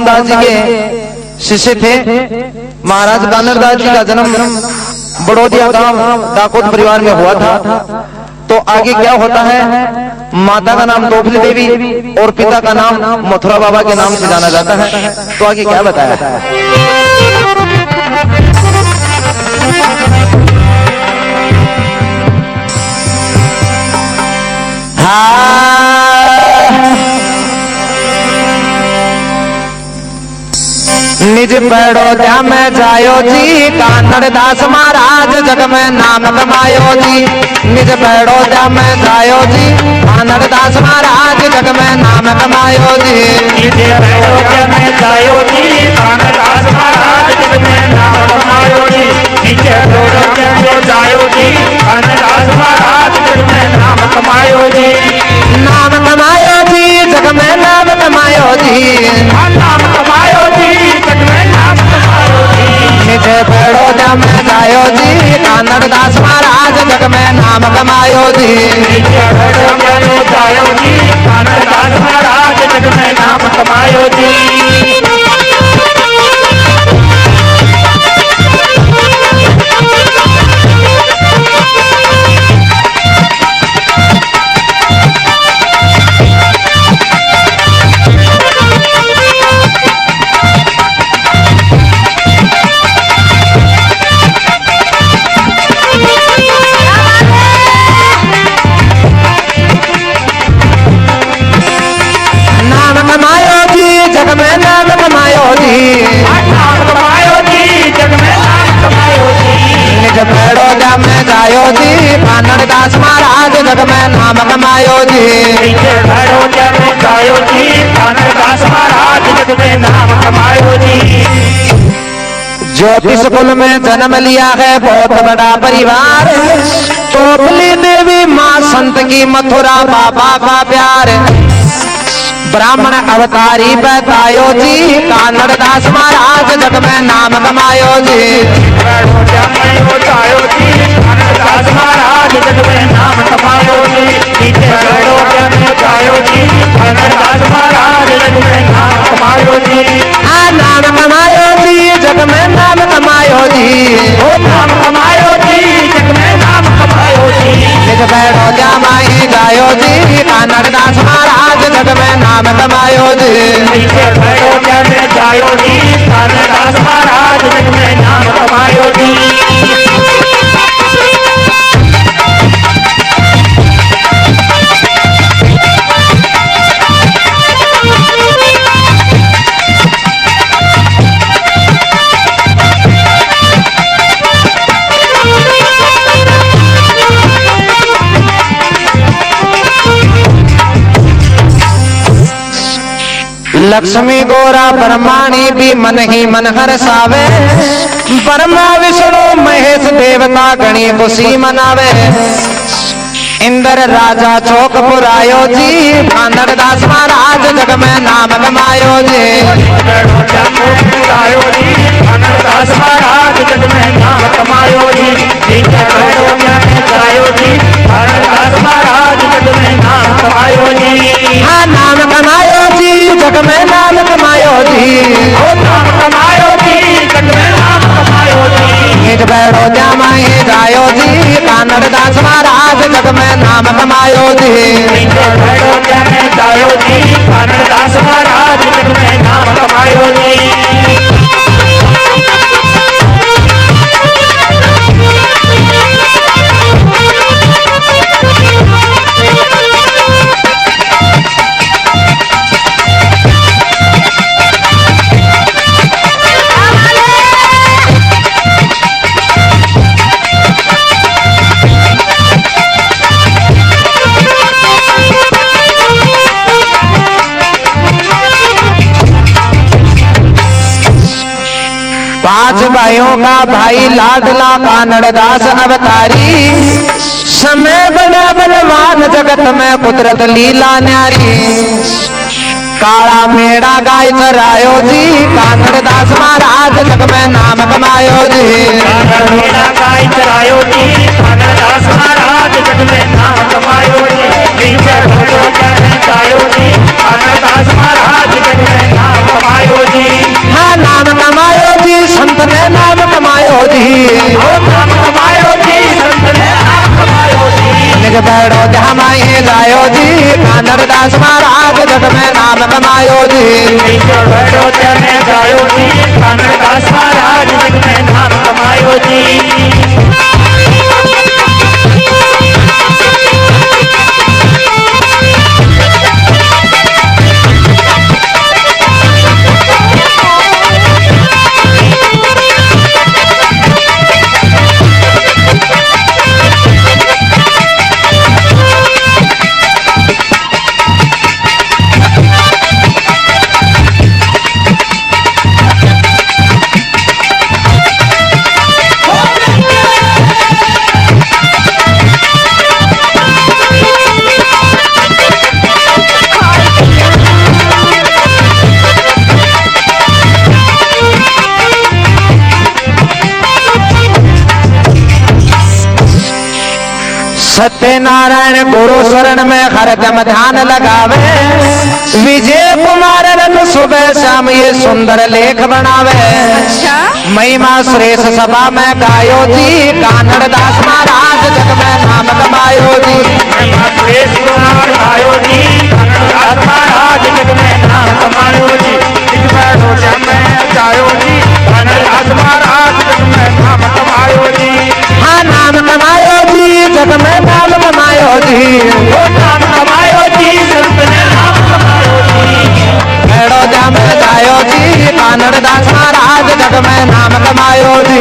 मोहनदास जी के शिष्य थे। महाराज कानरदास जी का जन्म बड़ौदिया गांव डाकोट परिवार में हुआ था। तो आगे क्या होता है, माता का नाम तोफली देवी और पिता का नाम मथुरा बाबा के नाम से जाना जाता है। तो आगे क्या बताया है। निज बड़ौदा में जायो जी, कानरदास महाराज जग में नाम कमायो जी। निज बड़ौदा में जायो जी, कानरदास महाराज जग में नाम कमायो जी। निज बड़ौदा में जायो जी, कानरदास महाराज जग में नाम कमायो जी। निज बड़ौदा में जायो जी, कानरदास महाराज जग में नाम कमायो जी। नाम कमायो जी, जग में नाम कमायो जी। नाम कमायो जी, निज बड़ौदा में जायो जी, कानरदास महाराज जग में नाम कमायो जी। निज बड़ौदा में जायो जी, कानरदास महाराज जग में नाम कमायो जी। बड़ौदा में जायो जी, कानरदास महाराज जग में नाम कमायो जी। बड़ौदा में जायो जी, कानरदास महाराज जग में नाम कमायो जी। ज्योतिष कुल में जन्म लिया है बहुत बड़ा परिवार। तोफली देवी माँ संत की मथुरा बाबा का प्यार। ब्राह्मण अवतारी बतायो जी, कानरदास महाराज जग में नाम कमायो जी। बड़ौदा में जायो जी, कानरदास महाराज जग में नाम कमायो जी। बड़ौदा में जायो जी, कानरदास महाराज जग में नाम कमायो जी। नाम कमायो जी, जग में नाम कमायो जी। नाम कमायो जी, जग में नाम कमायो जी। निज बड़ौदा में जायो जी, कानरदास महाराज जग में नाम कमायो जी। निज बड़ौदा में जायो जी, कानरदास महाराज जग में नाम कमायो जी। लक्ष्मी गोरा ब्रह्माणी भी मन ही मन हर्षावे। ब्रह्मा विष्णु महेश देवता गणी खुशी मनावे। इंद्र राजा चौक पुरायो जी, कानरदास महाराज जग में नाम कमायो जी। कानरदास महाराज जग में नाम कमायो जी। कानरदास महाराज जग में नाम कमायो जी। नाम कमायो जी, जग में नाम कमायो जी। नाम कमायो जी, जग में नाम कमायो जी। निज बड़ौदा में जायो जी, कानरदास महाराज जग में नाम कमायो जी। निज बड़ौदा में जायो जी, कानरदास महाराज जग में नाम कमायो जी। पांच भाइयों का भाई लाडला कानरदास अवतारी। समय बड़ा बलवान जगत में कुदरत लीला न्यारी। काला मेड़ा गाय चरायो जी, कानरदास महाराज जग में नाम कमायो जी। काला मेड़ा गाय चरायो जी, कानरदास महाराज जग में नाम कमायो जी। कानरदास महाराज जग में नाम कमायो जी। कमायो जी भैरो चने गायो जी कानड़ दास महाराज जग में नाम कमायो जी सत्यनारायण गुरु शरण में हरदम ध्यान लगावे विजय कुमार रन सुबह शाम ये सुंदर लेख बनावे महिमा श्रेष्ठ सभा में गायो जी कानड़ दास महाराज जग में नाम कमायो जी महिमा श्रेष्ठ कुमार गायो जी कानड़ दास महाराज जग में नाम कमायो जी भैरो चने गायो जी कानड़ दास महाराज जग में नाम कमायो जी हाँ नाम कमायो जी जग में नाम कमायो जी नाम कमायो जी संत ने नाम कमायो जी भैरो जाम गायो जी कानड़ दास महाराज जग में नाम कमायो जी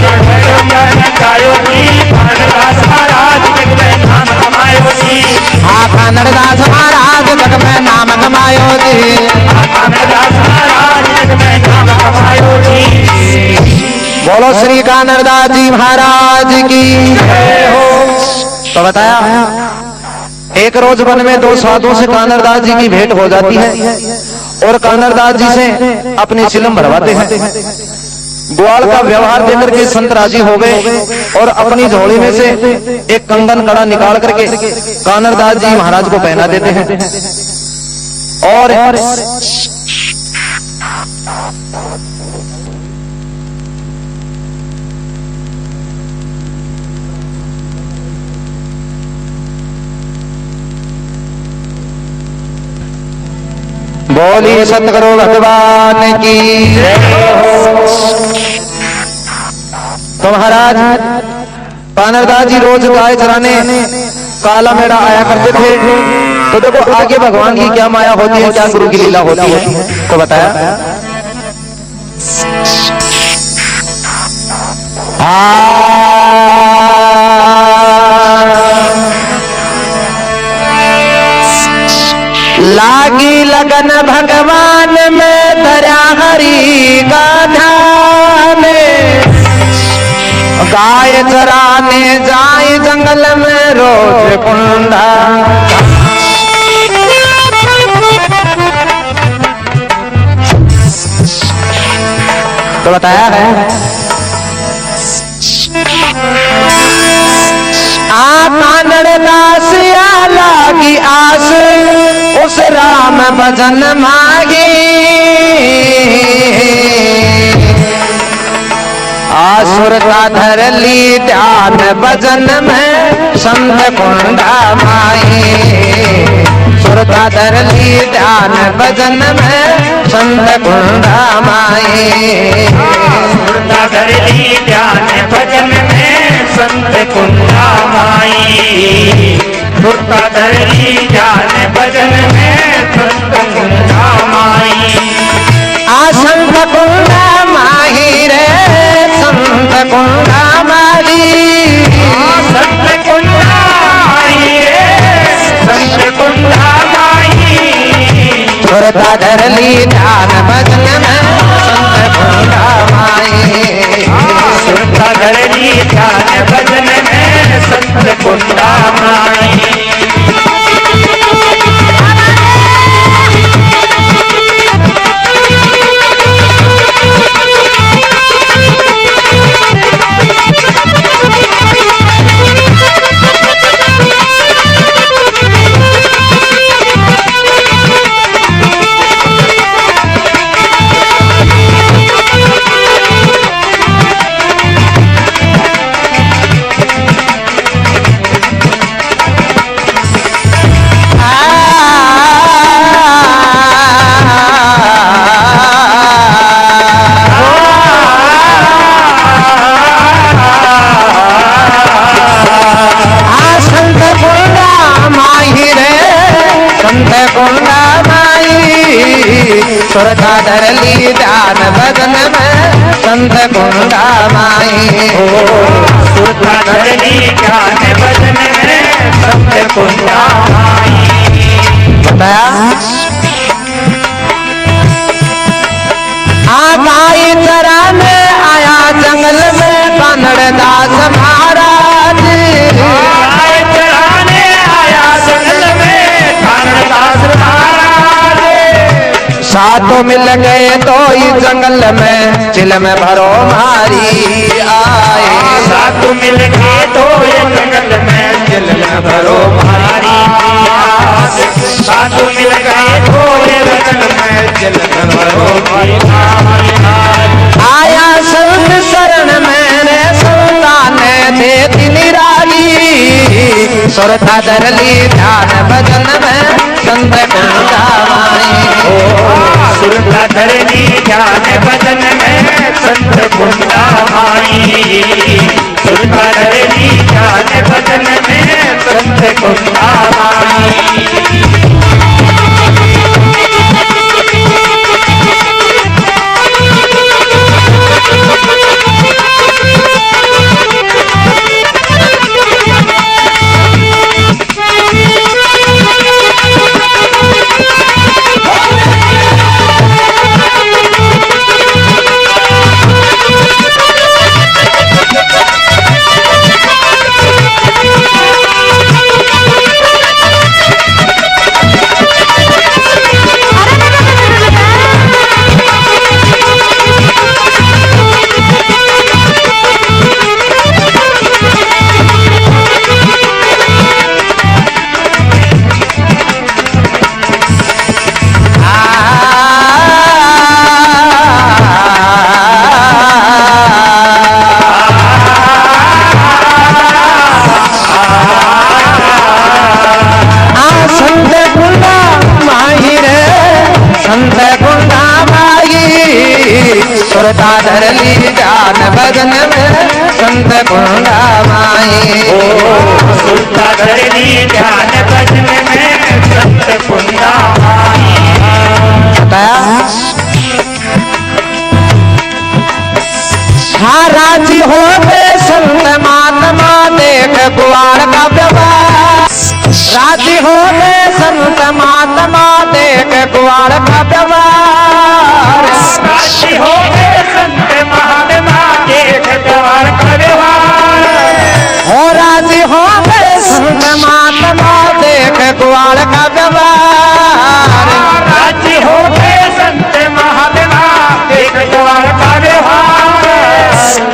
भैरो चने गायो जी कानड़ दास महाराज जग में नाम कमायो जी हाँ कानड़ दास महाराज जग में नाम कमायो जी कानड़ दास महाराज जग में नाम कमायो जी बोलो श्री कानड़ दास जी महाराज की जय हो। तो बताया एक रोज वन में दो साधुओं से कानड़ दास जी की भेंट हो जाती है और कानड़ दास जी से अपनी चिलम भरवाते हैं। ग्वाल का व्यवहार देकर के संत राजी हो गए और अपनी झोली में से एक कंगन कड़ा निकाल करके कानड़ दास जी महाराज को पहना देते हैं और बोली सतगुरु भगवान की तो महाराज कानड़ दास जी रोज गाय चराने काला मेढ़ा आया करते थे। तो देखो आगे भगवान की क्या माया होती है, क्या गुरु की लीला होती है, तो बताया लागी लगन भगवान में धरा हरि का ध्यान गाय चराने जाए जंगल में रोज कुंडा तो बताया है कानड़ दास लागी आस उस राम भजन मांगी आसुर का धर ली ध्यान भजन में संत कुंडा माई सुर का धर ली ध्यान भजन में संत कुंडा माई सुर का धर ली ध्यान भजन में संत कुंडा माई सुर का धर ली ध्यान भजन में संत कुंडा माई संत कुंडा माही रे संत कुंडा माही संत कुंडा माई रे संत कुंडा माई सुर का धर ली ध्यान भजन में संत कुंडा माई सुर का धर ली ध्यान भजन में संत कुंडा माई सुरता धर ली ध्यान भजन में संत कुंडा माई। सुरता धर ली ध्यान भजन में संत कुंडा माई। बताया गाई चराने आया जंगल में कानड़ दास महाराज। गाय चराने आया जंगल में कानड़ दास महाराज। सातों मिल गए तो इस जंगल में चिल में भरो मारी आए। सातों मिल गए तो ये जंगल में चिल में भरो मारी। सातों मिल गए तो ये जंगल में चिल में भरो मारी। आया संत शरण मैंने संतान दे निरागी। सुरता धर ली ध्यान भजन में संत कुंडा माई। सुरता धर ली ध्यान भजन में संत कुंडा माई। सुरता धर ली ध्यान भजन में संत कुंडा माई। सुरता धर ली ध्यान भजन में संत कुंडा माई। सुरता धर ली ध्यान भजन में संत कुंडा माई। हाँ राजी हो गए संत महात्मा देख कुआर का व्यवहार। राजी हो गए संत महात्मा देख कुआर का व्यवहार। राजी हो गए संत महात्मा देख कुआर का व्यवहार। हो राजी हो गए संत महात्मा देख कुआर का व्यवहार। राजी हो गए संत महात्मा देख कुआर का व्यवहार।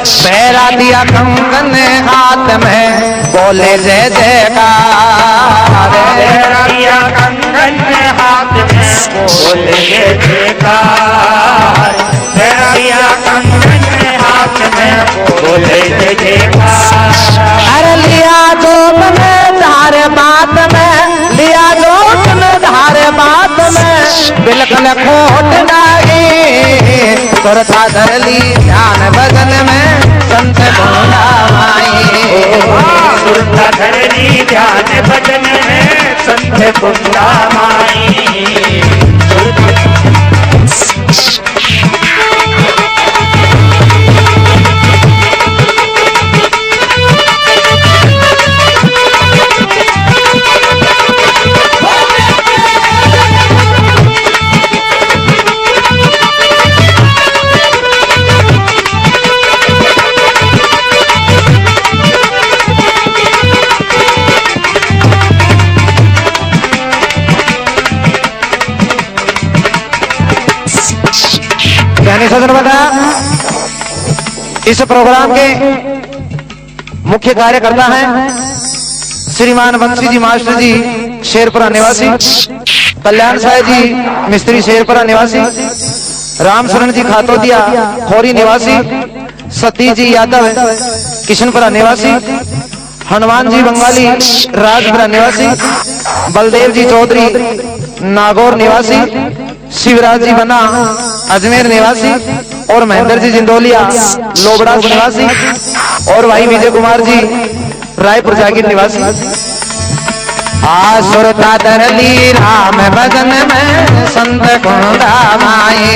पैरा दिया कंगन हाथ में बोले जय जयकार। पैरा दिया कंगन हाथ में बोले जय जयकार। पैरा दिया कंगन हाथ में बोले जय जयकार। अरे लिया जो में धार बात में, लिया जो में धार बात में बिल्कुल खोट नहीं। सुरता धर ली ध्यान भजन में संत कुंडा माई। सुरता धर ली ध्यान भजन में संत कुंडा माई। ज्ञानी सदन बता इस प्रोग्राम के मुख्य कार्यकर्ता हैं श्रीमान बंसी जी मास्टर जी शेरपुरा निवासी, कल्याण साय जी मिस्त्री शेरपुरा निवासी, राम शरण जी खातोदिया खोरी निवासी, सतीश जी यादव किशनपुरा निवासी, हनुमान जी बंगाली राजपुरा निवासी, बलदेव जी चौधरी नागौर निवासी, शिवराज जी बना अजमेर निवासी और महेंद्र जी जिंदोलिया लोबड़ा निवासी और भाई विजय कुमार जी रायपुर जागीर निवासी। आसुरता दरली राम भजन में संत कुंडा माए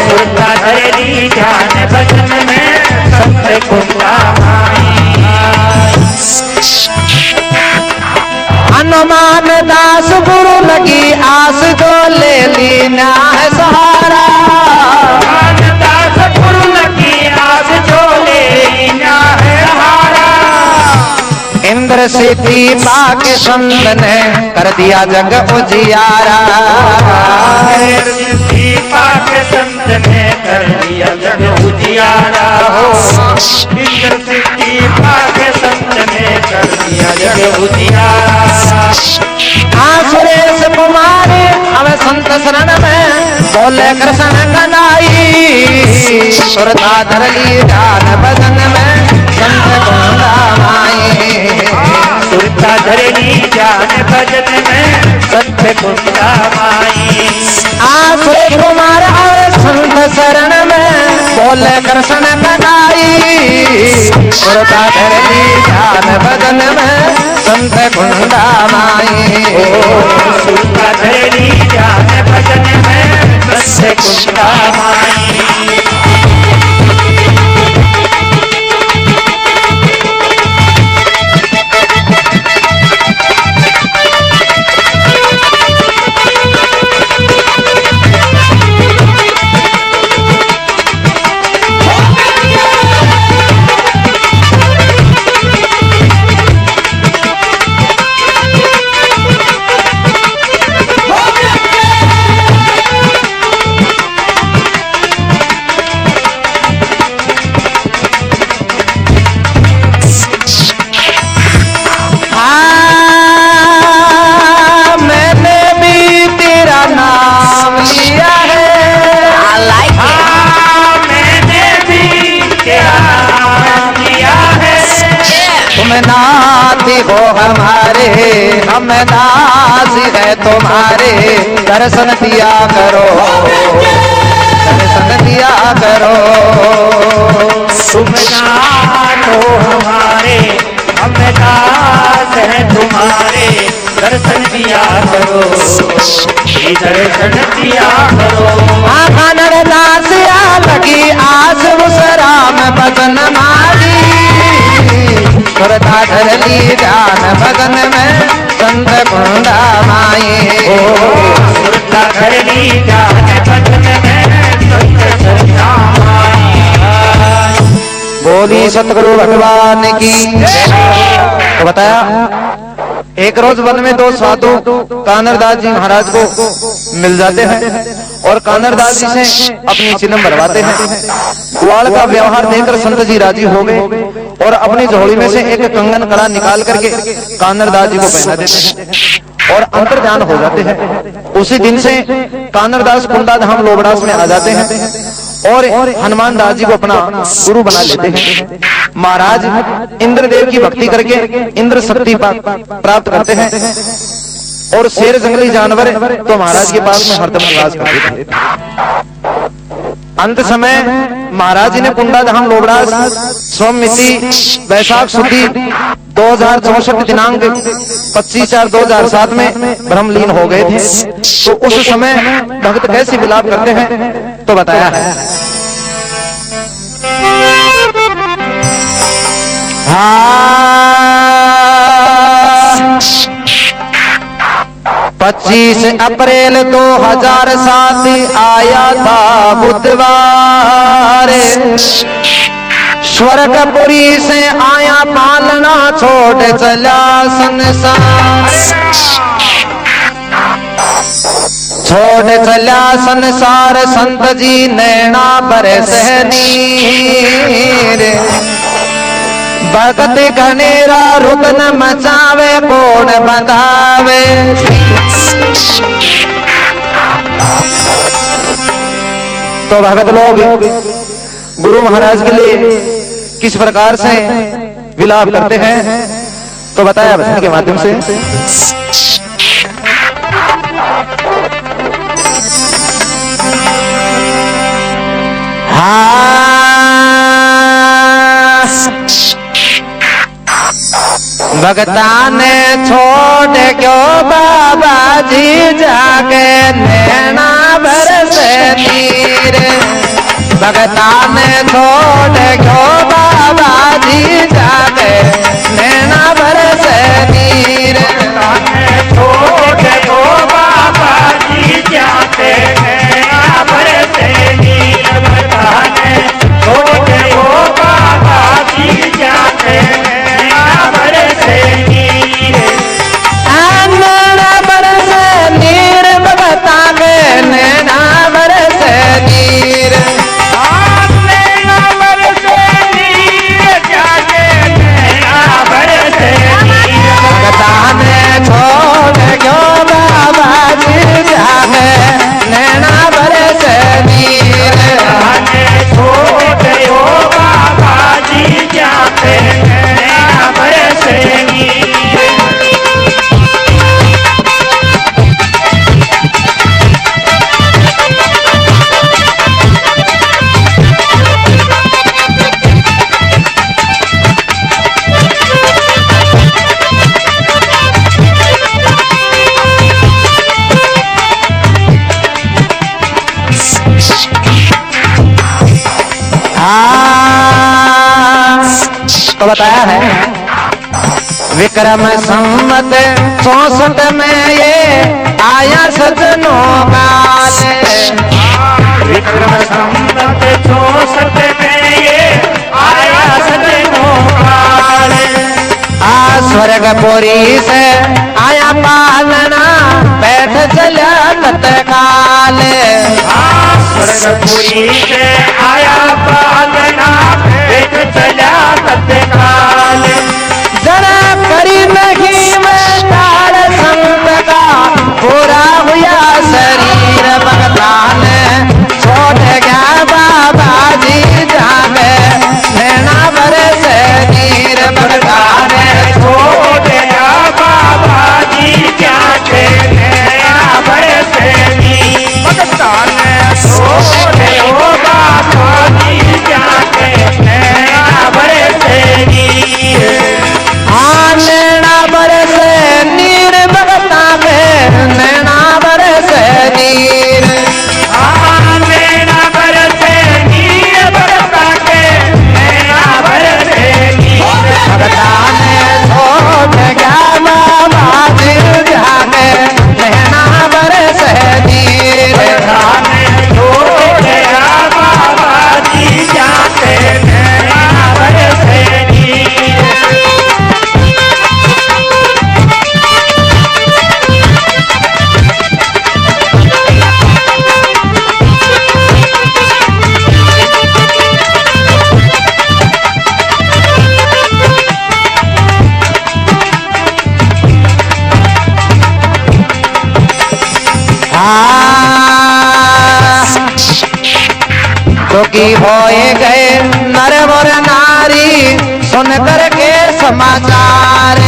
सुरता धरली ध्यान भजन में संत कुंडा माए हनुमान दास गुरु लगी आस जो ले ली न्याय सहारा दास गुरु लगी आस जो ले ली न्याय सहारा इंद्र सिद्धि पाके संत ने कर दिया जग उजियारा पाके संत ने कर दिया जग उजियारा हो इंद्र सिद्धि पाके संत ने कर दिया जग उजियारा सुरेश कुमार अब संत शरण में बोले कृष्ण कनाई सुरता धरली ध्यान भजन में संत कुंडा माई सुरता धरली ध्यान भजन में संत कुंडा माई सुरेश कुमार अब संत शरण में बोले कृष्ण कनाई सुरता धरली ध्यान भजन में संत कुंडा माई सुरता धरली ध्यान भजन में संत कुंडा माई नाती हो हमारे हम दास है तुम्हारे दर्शन दिया करो दर्शन दिया करो तुम नाथ हो हमारे हम दास है तुम्हारे दर्शन दिया करो दर्शन दिया करो आखनर दास लगी आस उस राम भजन मारी सुरता धरली ध्यान भजन में संत कुंडा माई सुरता धरली ध्यान भजन में संत कुंडा माई बोली सतगुरु भगवान की तो बताया एक रोज वन में दो साधु कानरदास जी महाराज को मिल जाते हैं और कानरदास जी से अपनी चिन्ह भरवाते हैं। ग्वाल का व्यवहार देखकर संत जी राजी हो गए और अपनी झोली में से एक कंगन कड़ा निकाल करके कानरदास जी को पहना देते हैं और अंतर ध्यान हो जाते हैं। उसी दिन से कानरदास कुंडा धाम लोबड़ास में आ जाते हैं और हनुमान दास जी को अपना गुरु बना लेते हैं। महाराज इंद्रदेव की भक्ति करके इंद्र शक्ति प्राप्त करते हैं और शेर जंगली जानवर तो महाराज के पास में हरदम निवास करते थे। अंत समय महाराज जी ने कुंडा धाम लोबड़ास सोममिति वैशाख शुद्धि 2064 दिनांक 25/4/2007 में ब्रह्मलीन हो गए थे। तो उस समय भक्त कैसे विलाप करते हैं तो बताया है। 25 अप्रैल 2007 आया था बुधवार स्वर्गपुरी से आया पालना छोड़ चला संसार छोड़ चला संसार संत जी नैना बरसनीर भगत घनेरा रुकन मचावे कौन बतावे तो भगत लोग गुरु महाराज के लिए किस प्रकार से विलाप करते हैं तो बताया भजन के माध्यम से। भगता ने छोड़ क्यों बाबा जी जाके नैना बरसे नीर। भगता ने छोड़ क्यों बाबा जी जाके नैना बरसे नीर। छोड़ दो बाबा जी जाते नैना बरसे नीर। छोड़ दो बाबा जी जाते नैना बरसे नीर। नैना बरसे नीर भगता के नैना बरसे नीर। नैना बरसे नीर जाके नैना बरसे नीर। भगता ने छोड़ क्यों बाबा जी जाके नैना बरसे नीर। छोड़ दो बाबा जी जाते नैना बरसे नीर। तो बताया है विक्रम संवत 64 में ये आया सजनों काल। विक्रम संवत 64 में ये आया सजनों काल। स्वर्गपुरी से आया पालना बैठ चला तत्काल। स्वर्गपुरी से आया पालना बैठ चला तत्काल। जरा करी नहीं में काल संत का पूरा हुआ शरीर। भगता ने छोड़ गया बाबा जी जाके नैना बरसे नीर। भगता ने छोड़ गया बाबा जी जाके नैना बरसे नीर। भगता ने छोड़ दो बाबा जी जाके नैना बरसे नीर। नैना बरसे नीर भगता के नैना बरसे नीर। नैना बरसे नीर भगता के नैना बरसे नीर। भगता ने छोड़ गया बाबा जी जाके नैना बरसे नीर। भगता ने छोड़ गया बाबा जी जाके नैना बरसे नीर। तो की होए गए नर और नारी सुन करके समाचार।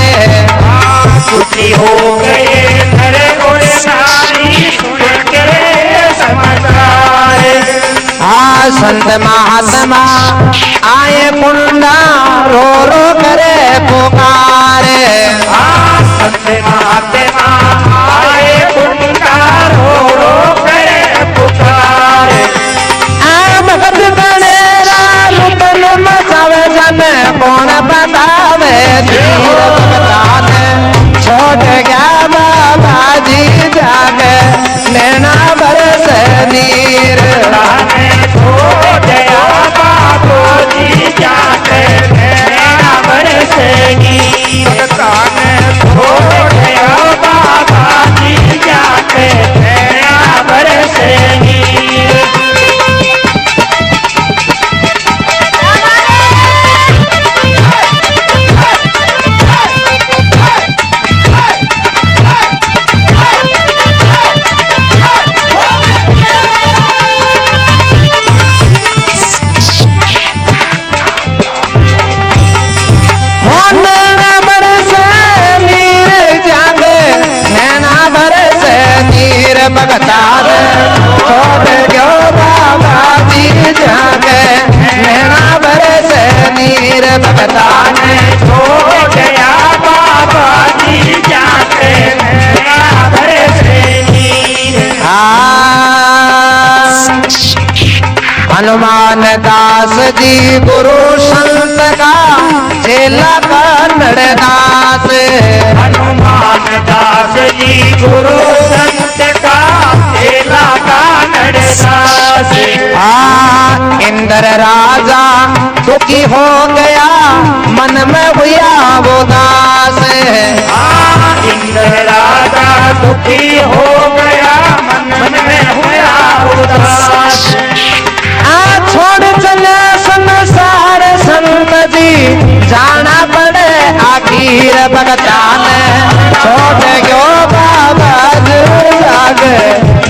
दुखी हो गए नर और नारी सुन के समाचार। संत महात्मा आए कुंडा रो रो करे पुकारे। संत महात्मा आए कुंडा रो रो करे पुकार। भगत बनेरा लुटन मचावे जन कौन बतावे धीर। भगता ने छोड़ गया बाबा जी जाके नैना बरसे नीर। छोड़ गया बाबा जी जाके नैना बरसे नीर। छोड़ गया बाबा जी जाके नैना बरसे नीर। हनुमान दास जी गुरु संत का चेला कन्नड़ दास। हनुमान दास जी गुरु संत का चेला कन्नड़ दास। इंद्र राजा दुखी हो गया मन में हुआ वो दास। इंद्र राजा दुखी हो गया मन में हुआ उदास। छोड़ चले संसार संत जी जाना पड़े आखिर भगतान। छोड़ गयो बाबा जाग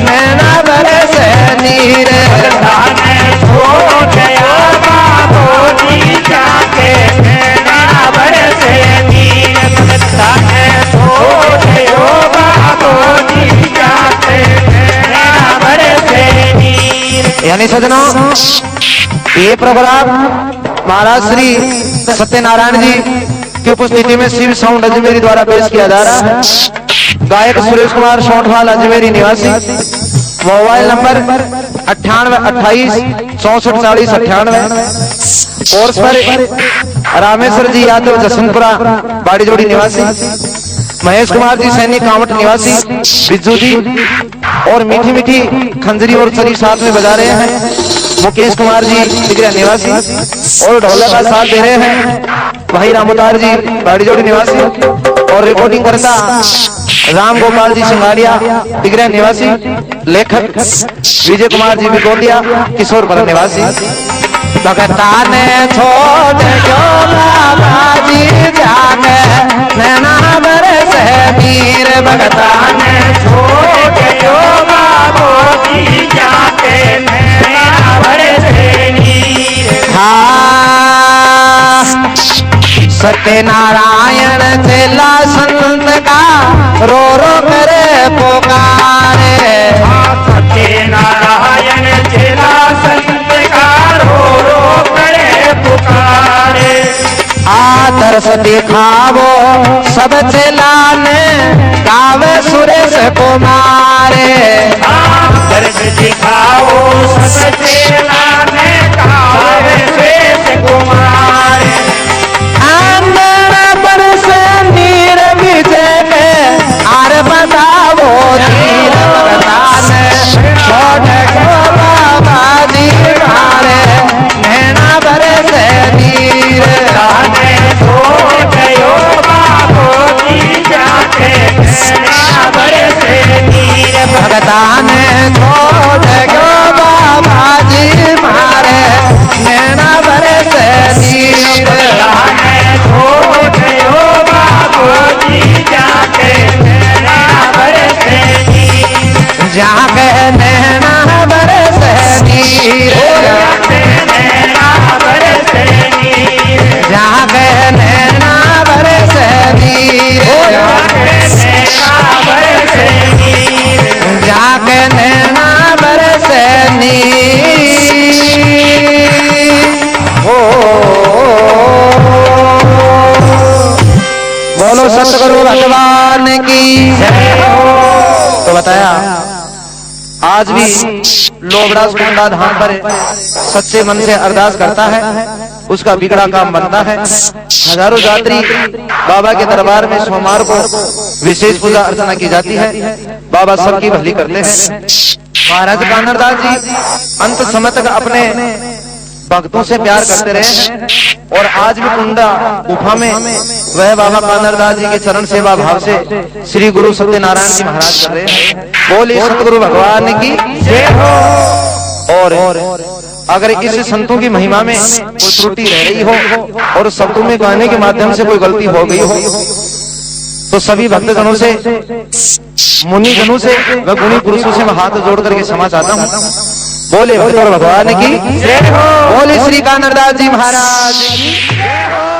नैना बरस नीर। भगतान छोड़ गया बाबो जी जाके नैना बरसे नीर। भगतान छोड़ गयो बाबो जी जाके नैना बरसे नीर। यानी सजनों ये प्रोग्राम महाराज श्री सत्यनारायण जी की उपस्थिति में शिव साउंड अजमेरी द्वारा पेश किया जा रहा है। गायक सुरेश कुमार सोंठवाल अजमेरी निवासी। मोबाइल नंबर 98 कोर्स पर रामेश्वर जी यादव जसवंतपुरा बाड़ी जोड़ी निवासी। महेश कुमार जी सैनिक कांवट निवासी। बिज्जू जी और मीठी मीठी खंजरी और सरी साथ में बजा रहे हैं। मुकेश कुमार जी तिगरा निवासी और ढोलक का साथ दे रहे हैं भाई रामोदार जी बाड़ी जोड़ी निवासी। और रिकॉर्डिंग करता राम गोपाल जी सिंगारिया तिगरा निवासी। लेखक विजय कुमार जी बिगोदिया किशोरपुर निवासी। भगतान छोड़ जो बाबा जी जाके नैना बरस नीर। भगतान छोड़ जो बाबो जी जाके नैना बरसे नीर। सत्यनारायण चेला संत का रो रो करे पुकारे। सत्यनारायण चेला संत का रो रो करे पुकारे। आदर्श दिखावो सब चेला ने गावे सुरेश कुमारे। आदर्श दिखाओ सब चेला ने गावे सुरेश कुमारे। नीर विजय में आर बतावो नीर। भगतान छोड़ गयो बाबा जी मारे नैना बरस नीर। छोड़ गयो बाबो जी जाके नैना बरसे नीर। भगतान छोड़ गयो बाबा जी मारे नैना बरस नीर। छोड़ गयो बाबो जी जाके नैना बरसे नीर। जाके नैना बरस नीर। नैना बरसे नीर। जाके नैना बरस नीर। नैना बरसे नीर। जाके नैना बरस नीर। हो बोलो सतगुरु भगवान की जय हो। तो बताया आज भी लोबड़ा कुंडा धाम पर सच्चे मन से अरदास करता है उसका बिगड़ा काम बनता है। हजारों यात्री बाबा के दरबार में सोमवार को विशेष पूजा अर्चना की जाती है। बाबा सबकी भली करते हैं। महाराज कानरदास जी अंत समय तक अपने भक्तों से प्यार करते रहे और आज भी कुंडा गुफा में वह बाबा कानरदास जी के चरण सेवा भाव से श्री गुरु सत्यनारायण जी महाराज कर रहे हैं। बोले सतगुरु भगवान की जय हो। और अगर इस संतों की महिमा में कोई त्रुटि रह रही हो और शब्दों में गाने के माध्यम से कोई गलती हो गई हो तो सभी भक्तजनों से मुनि जनों से व गुणी पुरुषों से मैं हाथ जोड़ करके क्षमा चाहता हूँ। बोले भगवान की जय हो। बोले श्री कानरदास जी महाराज की जय हो।